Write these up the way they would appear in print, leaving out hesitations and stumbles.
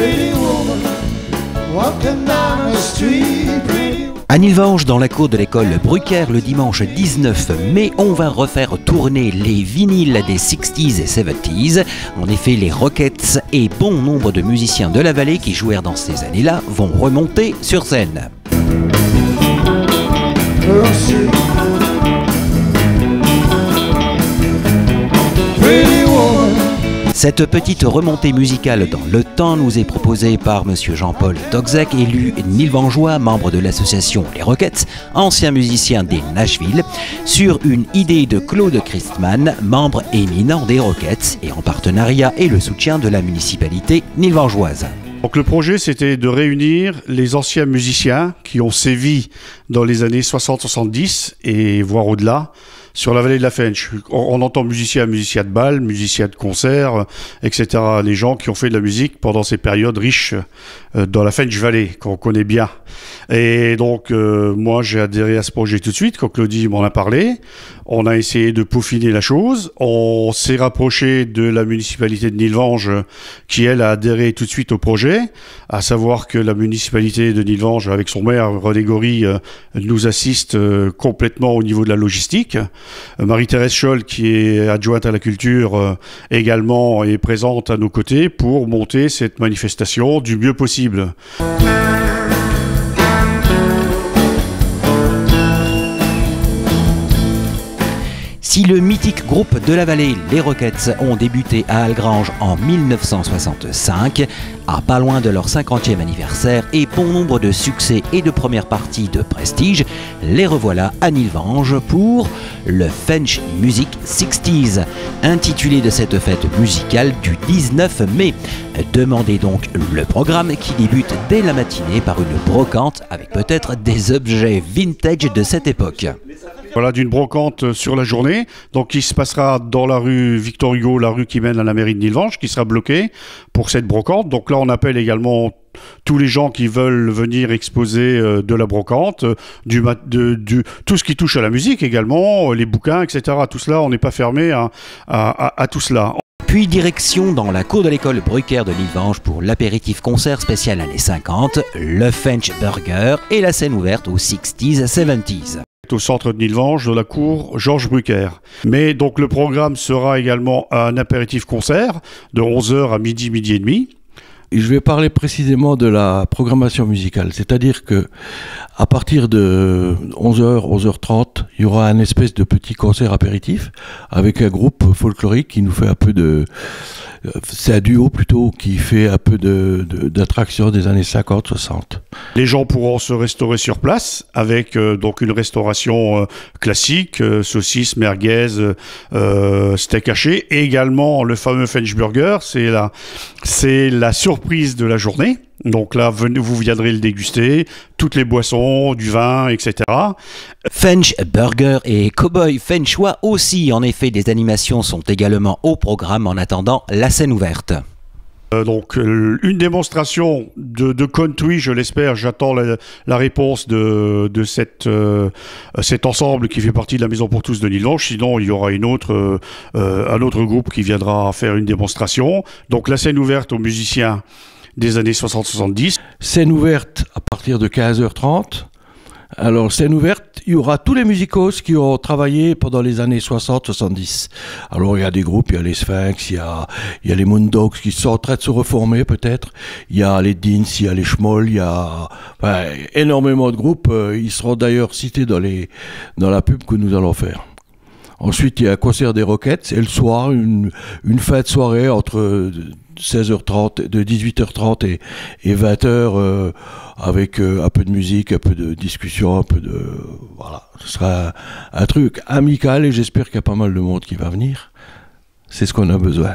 Pretty woman, walking down the street, pretty woman. À Nilvange, dans la cour de l'école Brucker, le dimanche 19 mai, on va refaire tourner les vinyles des 60s et 70s. En effet, les Rockets et bon nombre de musiciens de la vallée qui jouèrent dans ces années-là vont remonter sur scène. Pretty woman. Cette petite remontée musicale dans le temps nous est proposée par Monsieur Jean-Paul Doczek, élu nilvangeois, membre de l'association Les Rockets, ancien musicien des Nashville, sur une idée de Claude Christman, membre éminent des Rockets, et en partenariat et le soutien de la municipalité nilvangeoise. Donc le projet, c'était de réunir les anciens musiciens qui ont sévi dans les années 60-70 et voire au-delà sur la vallée de la Fench. On entend musiciens de bal, musiciens de concert, etc. Les gens qui ont fait de la musique pendant ces périodes riches dans la Fench Valley, qu'on connaît bien. Et donc, moi, j'ai adhéré à ce projet tout de suite, quand Claudie m'en a parlé. On a essayé de peaufiner la chose. On s'est rapproché de la municipalité de Nilvange, qui, elle, a adhéré tout de suite au projet. À savoir que la municipalité de Nilvange, avec son maire, René Gory, nous assiste complètement au niveau de la logistique. Marie-Thérèse Scholl, qui est adjointe à la culture, également est présente à nos côtés pour monter cette manifestation du mieux possible. Si le mythique groupe de la vallée, les Rockets, ont débuté à Algrange en 1965, à pas loin de leur 50e anniversaire et bon nombre de succès et de premières parties de prestige, les revoilà à Nilvange pour le Fench Music 60s, intitulé de cette fête musicale du 19 mai. Demandez donc le programme qui débute dès la matinée par une brocante avec peut-être des objets vintage de cette époque. Voilà, d'une brocante sur la journée, donc qui se passera dans la rue Victor Hugo, la rue qui mène à la mairie de Nilvange, qui sera bloquée pour cette brocante. Donc là, on appelle également tous les gens qui veulent venir exposer de la brocante, tout ce qui touche à la musique également, les bouquins, etc. Tout cela, on n'est pas fermé à tout cela. Puis direction dans la cour de l'école Brucker de Nilvange pour l'apéritif concert spécial années 50, le Fench Burger et la scène ouverte aux 60s et 70s. Au centre de Nilvange, de la cour Georges Brucker. Mais donc le programme sera également un apéritif concert de 11h à midi et demi. Je vais parler précisément de la programmation musicale, c'est-à-dire que à partir de 11h, 11h30, il y aura un espèce de petit concert apéritif avec un groupe folklorique qui nous fait un peu de... C'est un duo plutôt qui fait un peu d'attraction des années 50-60. Les gens pourront se restaurer sur place avec donc une restauration classique, saucisses, merguez, steak haché, et également le fameux Fench Burger, c'est la surprise de la journée. Donc là, vous viendrez le déguster, toutes les boissons, du vin, etc. Fench Burger et Cowboy Fenchois aussi. En effet, des animations sont également au programme en attendant la scène ouverte. Donc une démonstration de country, je l'espère. J'attends la réponse de cet ensemble qui fait partie de la Maison pour tous de Nilvange. Sinon, il y aura un autre groupe qui viendra faire une démonstration. Donc la scène ouverte aux musiciens des années 60-70. Scène ouverte à partir de 15h30. Alors, scène ouverte, il y aura tous les musicos qui ont travaillé pendant les années 60-70. Alors, il y a des groupes, il y a les Sphinx, il y a les Moondogs qui sont en train de se reformer peut-être. Il y a les Deans, il y a les Schmoll, il y a énormément de groupes. Ils seront d'ailleurs cités dans la pub que nous allons faire. Ensuite, il y a un concert des Rockets et le soir, une fin de soirée entre 16h30, de 18h30 et 20h avec un peu de musique, un peu de discussion, voilà. Ce sera un truc amical et j'espère qu'il y a pas mal de monde qui va venir. C'est ce qu'on a besoin.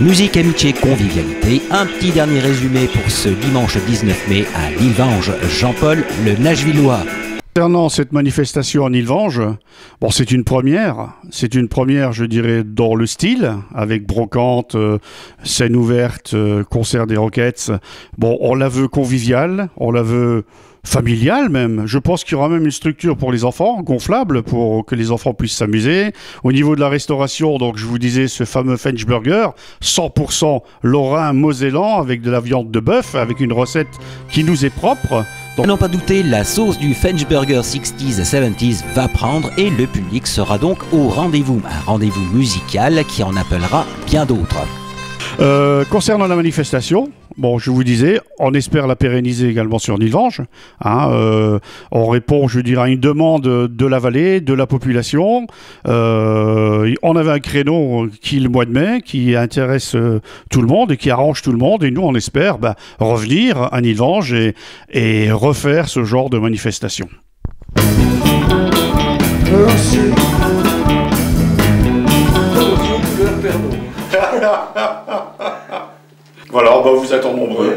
Musique, amitié, convivialité. Un petit dernier résumé pour ce dimanche 19 mai à Nilvange. Jean-Paul, le Nashvillois. Concernant cette manifestation en Nilvange, bon, c'est une première, je dirais, dans le style, avec brocante, scène ouverte, concert des Rockets. Bon, on la veut conviviale, on la veut familiale même. Je pense qu'il y aura même une structure pour les enfants, gonflable, pour que les enfants puissent s'amuser. Au niveau de la restauration, donc je vous disais ce fameux French Burger, 100% lorrain, mosellan, avec de la viande de bœuf, avec une recette qui nous est propre. À n'en pas douter, la sauce du French Burger 60s et 70s va prendre et le public sera donc au rendez-vous. Un rendez-vous musical qui en appellera bien d'autres. Concernant la manifestation, bon, je vous disais, on espère la pérenniser également sur Nilvange. On répond, je dirais, à une demande de la vallée, de la population. On avait un créneau qui, le mois de mai, qui intéresse tout le monde et qui arrange tout le monde. Et nous, on espère revenir à Nilvange et refaire ce genre de manifestation. Voilà, on va vous attendre nombreux.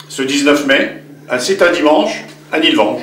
Ce 19 mai, c'est un dimanche, à Nilvange.